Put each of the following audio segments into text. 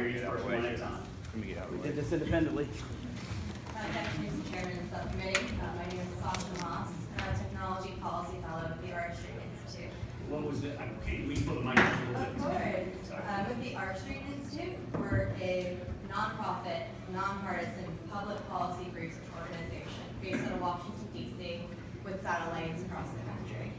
hear you first one at a time. Let me get out of We the way. did this independently. Deputy Chairman of the Subcommittee. My name is Sasha Moss, and I'm a Technology Policy Fellow at the Arch Street Institute. What was the, okay, we put the mic up a little Of bit. course. Sorry. With the Arch Street Institute, we're a nonprofit, nonpartisan public policy research organization based out of Washington, D.C., with satellites across the country.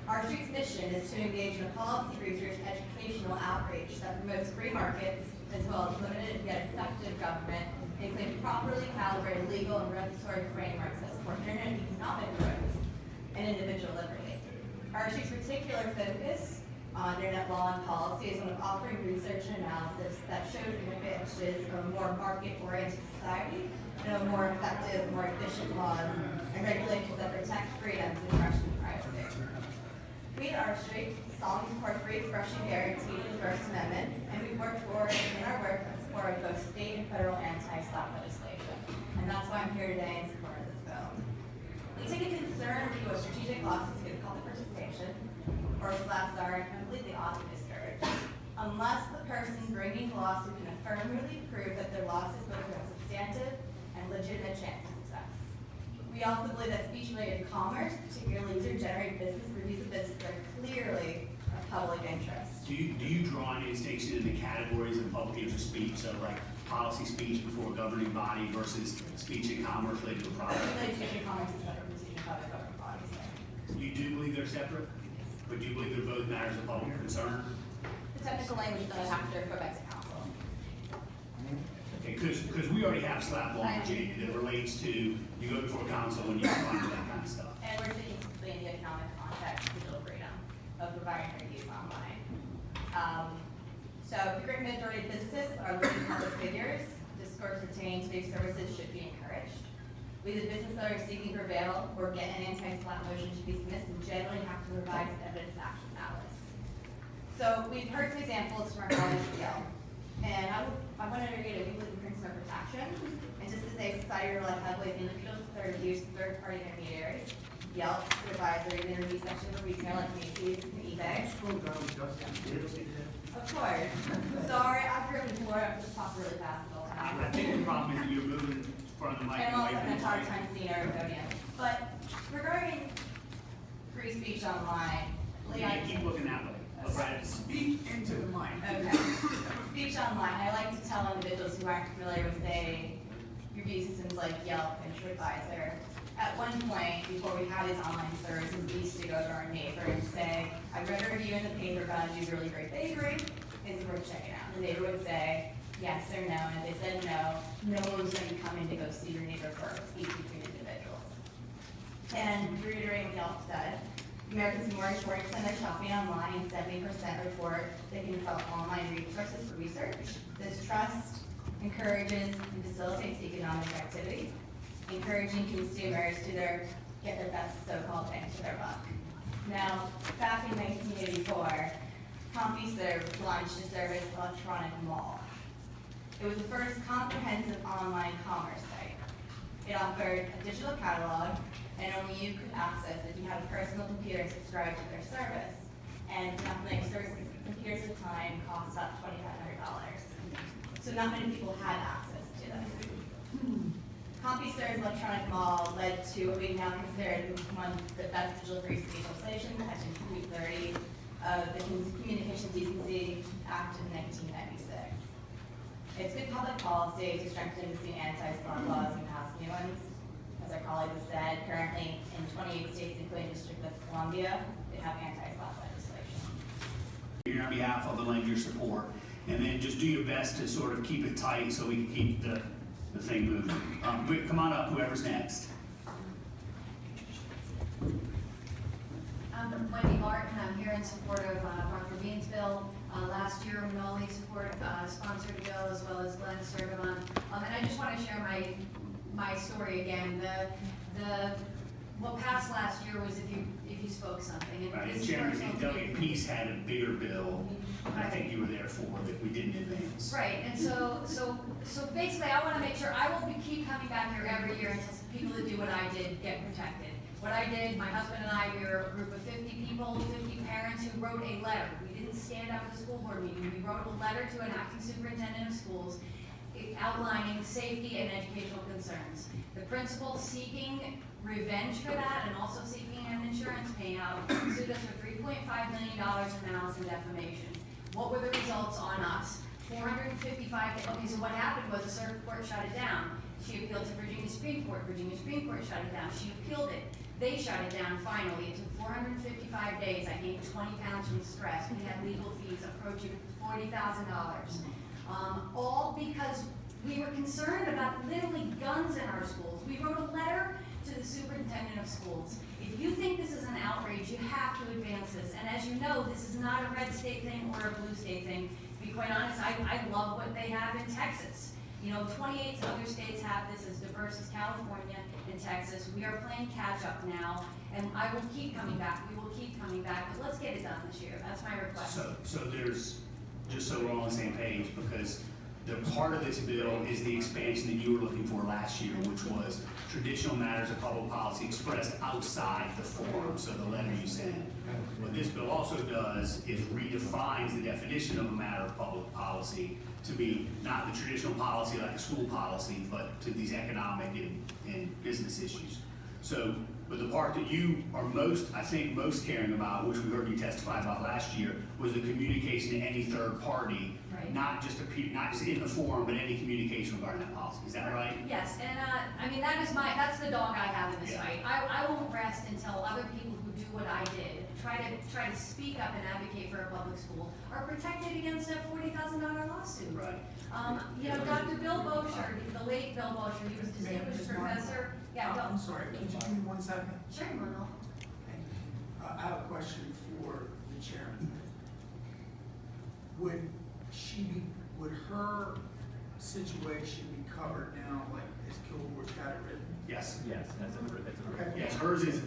Arch Street's mission is to engage in a policy research educational outreach that promotes free markets as well as limited yet effective government, including properly calibrated legal and regulatory frameworks that support internet economic growth and individual liberty. Arch Street's particular focus on internet law and policy is one of offering research and analysis that shows the advantages of a more market-oriented society and a more effective, more efficient laws and regulations that protect freedoms and expression and privacy. We at Arch Street solemnly support free expression guarantees in the First Amendment, and we work forward in our work in support of both state and federal anti-SLAPP legislation. And that's why I'm here today in support of this bill. We take a concerned view of strategic losses given public participation, or SLAPPs are completely ought to be discouraged, unless the person bringing the lawsuit can affirmatively prove that their loss is both a substantive and legitimate chance of success. We also believe that speech-related commerce, particularly user-generated business reviews of business, are clearly of public interest. Do you draw any distinction in the categories of public interest speech, so like policy speech before a governing body versus speech in commerce related to a product? I think speech and commerce is separate from speech and public government bodies. You do believe they're separate? But do you believe they're both matters of public concern? The technical language does have to go back to council. Okay, because we already have SLAPP law in Virginia that relates to, you go before council and you respond to that kind of stuff. And we're speaking specifically in the economic context, digital freedom of providing their use online. So the great majority of businesses are living public figures. Discourse pertaining to these services should be encouraged. We, the business owners seeking to prevail or get an anti-SLAPP motion to be dismissed and generally have to provide some evidence of action malice. So we've heard some examples from our colleagues at Yale. And I wanted to read a weekly from consumer protection. And just to say society relies heavily on individuals that are used third-party intermediaries. Yelp, Advisory, the interview section for retail like Macy's and eBay. Of course. Sorry, I've driven before, I'm just talking really fast all the time. I think the problem is that you're moving from the mic And away also from an the hard mic. time seeing our podium. But regarding free speech online, You Leon. can't keep looking that way. Right, speak into the mic. Okay. Speech online, I like to tell individuals who aren't familiar with, say, review systems like Yelp and TripAdvisor. At one point, before we had these online services, we used to go to our neighbor and say, I read a review in the paper about a new really great bakery, is it worth checking out? The neighbor would say yes or no, and if they said no, no one was going to come in to go see your neighbor for a speech between individuals. And reiterating what Yelp said, Americans more than 40% of their shopping online, and 70% report they can consult online resources for research. This trust encourages and facilitates economic activity, encouraging consumers to get their best so-called bang for their buck. Now, back in 1984, CompuServe launched a service, Electronic Mall. It was the first comprehensive online commerce site. It offered a digital catalog, and only you could access if you had a personal computer and subscribe to their service. And nothing, computers at the time cost about $2,500. So not many people had access to this. CompuServe's Electronic Mall led to what we now consider one of the best digital free speech legislation, Section 230 of the Communications Decency Act of 1996. It's good public policy to strengthen the anti-SLAPP laws and pass new ones. As our colleagues have said, currently in 28 states, including the District of Columbia, they have anti-SLAPP legislation. Here on behalf of the lend your support, and then just do your best to sort of keep it tight so we can keep the thing moving. Come on up, whoever's next. I'm Wendy Martin. I'm here in support of Mark Levine's bill. Last year, Manoli sponsored a bill, as well as Glenn Sergamon. And I just want to share my story again. What passed last year was if you spoke something. Right, and Chairman, Delegate Peace had a bigger bill, and I think you were there for, that we didn't advance. Right, and so basically, I want to make sure I will keep coming back here every year until people that do what I did get protected. what I did, my husband and I, we were a group of 50 people, 50 parents who wrote a letter. We didn't stand up at the school board meeting. We wrote a letter to an acting superintendent of schools outlining safety and educational concerns. The principal seeking revenge for that and also seeking an insurance payout sued us for $3.5 million in malice and defamation. What were the results on us? 455, okay, so what happened was the circuit court shut it down. She appealed to Virginia Supreme Court. Virginia Supreme Court shut it down. She appealed it. They shut it down finally. It took 455 days. I gained 20 pounds from stress. We had legal fees approaching $40,000. All because we were concerned about literally guns in our schools. We wrote a letter to the superintendent of schools. If you think this is an outrage, you have to advance this. And as you know, this is not a red state thing or a blue state thing. To be quite honest, I love what they have in Texas. You know, 28 other states have this as diverse as California and Texas. We are playing catch up now, and I will keep coming back. We will keep coming back, but let's get it done this year. That's my request. So there's, just so we're all on the same page, because the part of this bill is the expansion that you were looking for last year, which was traditional matters of public policy expressed outside the forum, so the letter you sent. What this bill also does is redefines the definition of a matter of public policy to be not the traditional policy like a school policy, but to these economic and business issues. So, but the part that you are I think most caring about, which we heard you testify about last year, was the communication to any third party, Right. not just in the forum, but any communication regarding that policy. Is that right? Yes, and I mean, that's the dog I have in this Yeah. fight. I won't rest until other people who do what I did, try to speak up and advocate for a public school, are protected against a $40,000 lawsuit. Right. You know, Dr. Bill Bosher, the late Bill Bosher, he was distinguished professor. Yeah, I'm Bill. sorry, could you give me 1 second? Sure, Manolo. I have a question for the chairman. Would her situation be covered now, like as Kilgore's got it written? Yes. Yes, that's a. Okay. Yes, hers is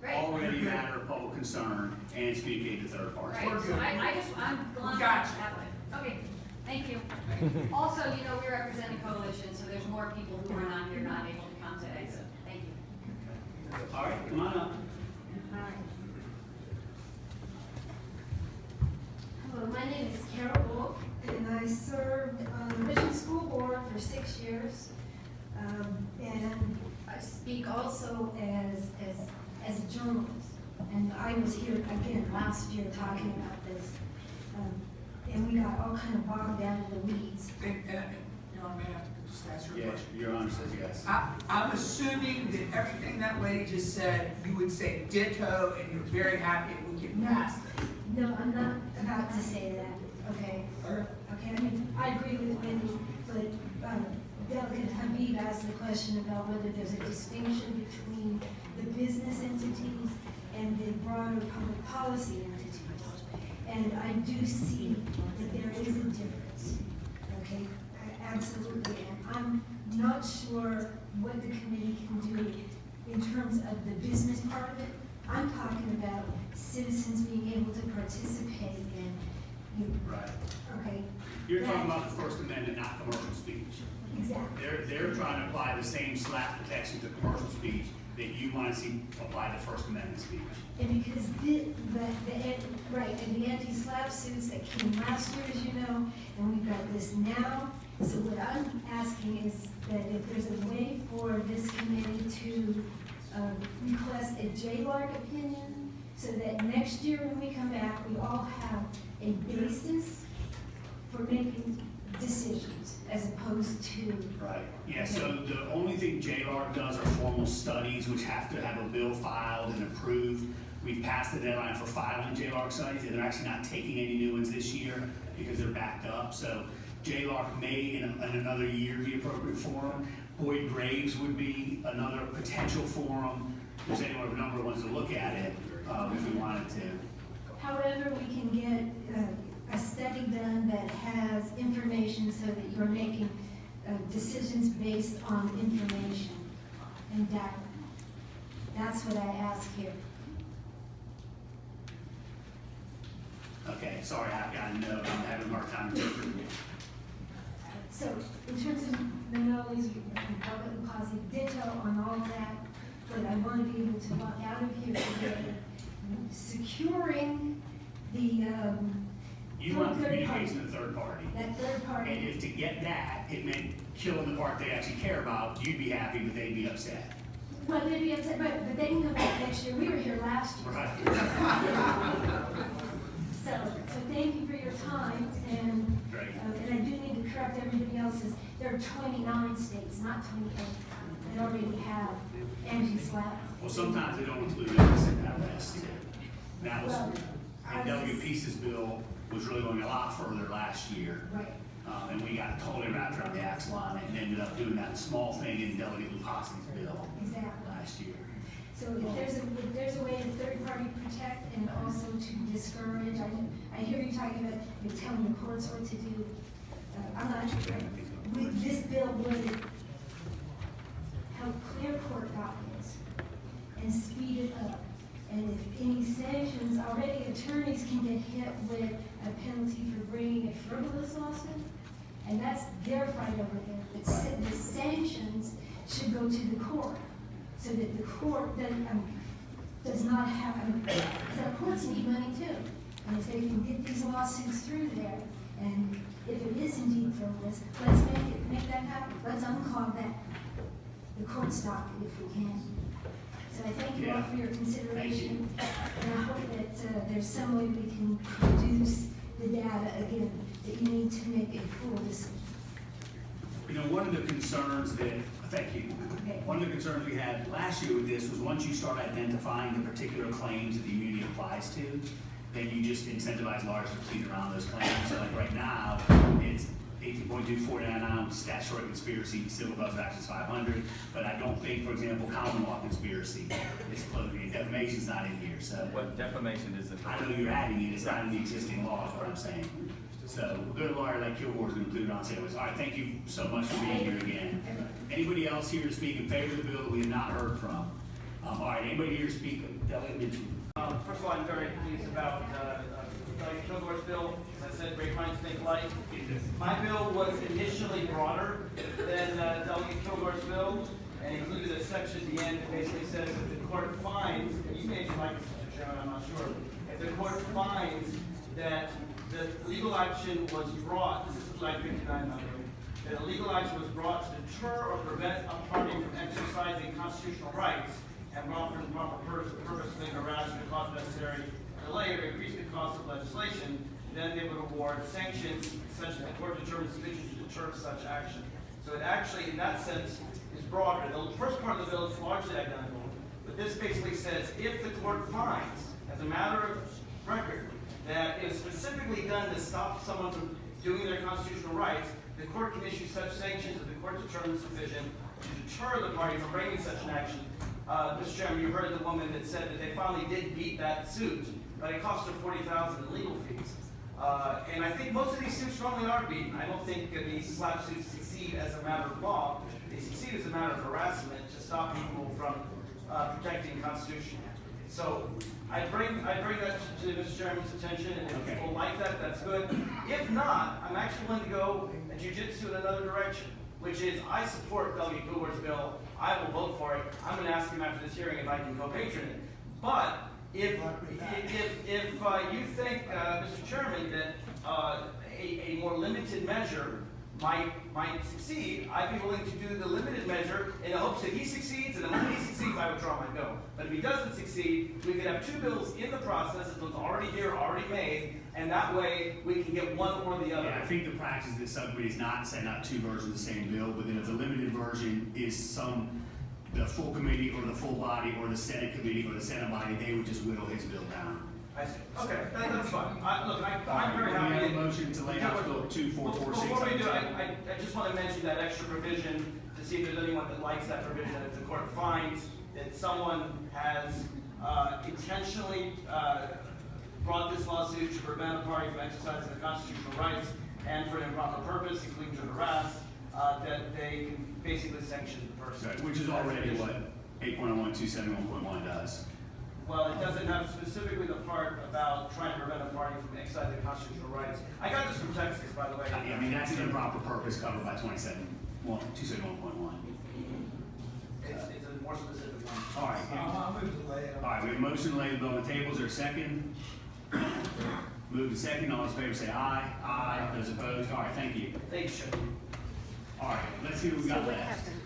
Great. already a matter of public concern and communicated to third parties. Right, so I'm glad Gotcha. that way. Okay, thank you. Also, you know, we represent a coalition, so there's more people who are not here, not able to come today, so thank you. All right, come on up. Hello, my name is Carol Wolf, and I served on the Mission School Board for 6 years. And I speak also as a journalist. And I was here again last year talking about this. And we got all kind of bogged down in the weeds. Your Honor, may I just ask your Yeah, question? Your Honor says yes. I'm assuming that everything that lady just said, you would say ditto, and you're very happy that we can pass this. No, I'm not about to say that, okay? Okay, I mean, I agree with Wendy, but Delegate Habib asked the question about whether there's a distinction between the business entities and the broader public policy entities. And I do see that there is a difference, okay? Absolutely, and I'm not sure what the committee can do in terms of the business part of it. I'm talking about citizens being able to participate in, Right. okay? You're talking about the First Amendment, not commercial speech. Exactly. They're trying to apply the same slap protection to commercial speech that you want to see apply to First Amendment speech. And because and the anti-SLAPP suits that came last year, as you know, and we've got this now. So what I'm asking is that if there's a way for this committee to request a JLARC opinion, so that next year when we come back, we all have a basis for making decisions as opposed to. Right. Yeah, so the only thing JLARC does are formal studies, which have to have a bill filed and approved. We've passed the deadline for filing JLARC studies, and they're actually not taking any new ones this year because they're backed up. So JLARC may, in another year, be appropriate forum. Boyd Graves would be another potential forum. There's any a number of ones to look at it if we wanted to. However, we can get a study done that has information so that you're making decisions based on information and data. That's what I ask here. Okay, sorry, I've got a note. I'm having a hard time interpreting it. So in terms of Manoli's Republican policy, ditto on all that, but I want to be able to walk out of here today securing the, You want third party. communication to the third party. That third And party. if to get that, it meant killing the part they actually care about, you'd be happy, but they'd be upset. Well, they'd be upset, but they can come back next year. We were here last year. Right. So thank you for your time, and, Great. and I do need to correct everybody else's. There are 29 states, not 28, that already have anti-SLAPP. Well, sometimes they don't include us in that list. That was, Well, and Delegate Peace's bill was really going a lot further last year. Right. And we got totally wrapped around the axle on it and ended up doing that small thing in Delegate Lupassi's bill Exactly. last year. So if there's a way to third party protect and also to discourage, I hear you talking about telling the courts what to do. I'm not, this bill would help clear court documents and speed it up. And if any sanctions, already attorneys can get hit with a penalty for bringing a frivolous lawsuit. And that's their fight over there. But the sanctions should go to the court, so that the court does not have, the courts need money too. And if they can get these lawsuits through there, and if it is indeed frivolous, let's make that happen. Let's unclog that, the court's docket if we can. So I thank you all for your consideration, and I hope that there's some way we can produce the data again, that you need to make a full decision. You know, one of the concerns that, thank you. Okay. One of the concerns we had last year with this was once you start identifying the particular claims that the immunity applies to, then you just incentivize lawyers to plead around those claims. So like right now, it's 18.2499 statutory conspiracy, civil cause of action is 500, but I don't think, for example, common law conspiracy is closed. Defamation's not in here, so. What defamation is it? I know you're adding it, it's not in the existing law, is what I'm saying. So, a good lawyer like Kilgore's gonna include it on sales. All right, thank you so much for being here again. Anybody else here to speak in favor of the bill that we have not heard from? All right, anybody here to speak, Delegate Mitchell? First of all, I'm very pleased about Delegate Kilgore's bill. As I said, great minds think alike. My bill was initially broader than Delegate Kilgore's bill, and included a section at the end that basically says if the court finds, and you may like this, Mr. Chairman, I'm not sure, if the court finds that the legal action was brought, this is like 59, by the way, that a legal action was brought to deter or prevent a party from exercising constitutional rights and brought for the proper purpose of harassment or cause necessary delay or increase the cost of legislation, then they would award sanctions such that the court determines sufficient to deter such action. So it actually, in that sense, is broader. The first part of the bill is largely identical, but this basically says if the court finds, as a matter of record, that it is specifically done to stop someone from doing their constitutional rights, the court can issue such sanctions as the court determines sufficient to deter the party from bringing such an action. Mr. Chairman, you heard the woman that said that they finally did beat that suit, but it cost her $40,000 in legal fees. And I think most of these suits normally are beaten. I don't think these SLAPP suits succeed as a matter of law. They succeed as a matter of harassment to stop people from protecting the Constitution. So I bring that to Mr. Chairman's attention, and if people like that, that's good. If not, I'm actually willing to go and jujitsu in another direction, which is I support Delegate Kilgore's bill. I will vote for it. I'm going to ask him after this hearing if I can co-patron it. But if you think, Mr. Chairman, that a more limited measure might succeed, I'd be willing to do the limited measure in the hopes that he succeeds, and then when he succeeds, I withdraw my bill. But if he doesn't succeed, we could have two bills in the process, if one's already here, already made, and that way we can get one or the other. Yeah, I think the practice of this subcommittee is not send out two versions of the same bill, but then if the limited version is the full committee or the full body or the Senate committee or the Senate body, they would just whittle his bill down. I see. Okay, that's fine. I'm very We happy. have a motion to lay out Bill 2446. Before we do, I just want to mention that extra provision to see if there's anyone that likes that provision. If the court finds that someone has intentionally brought this lawsuit to prevent a party from exercising their constitutional rights and for an improper purpose, including to harass, that they can basically sanction the person. Right, which is already what 8.01.271.1 does. Well, it doesn't have specifically the part about trying to prevent a party from exercising constitutional rights. I got this from Texas, by the way. I mean, that's an improper purpose covered by 271.1. It's a more specific ones. All right. I'll move to lay it. All right, we have a motion to lay the bill on the table. Is there a second? Move to second. All those in favor say aye. Aye. Those opposed? All right, thank you. Thanks, Chip. All right, let's see what we got So what left. happened?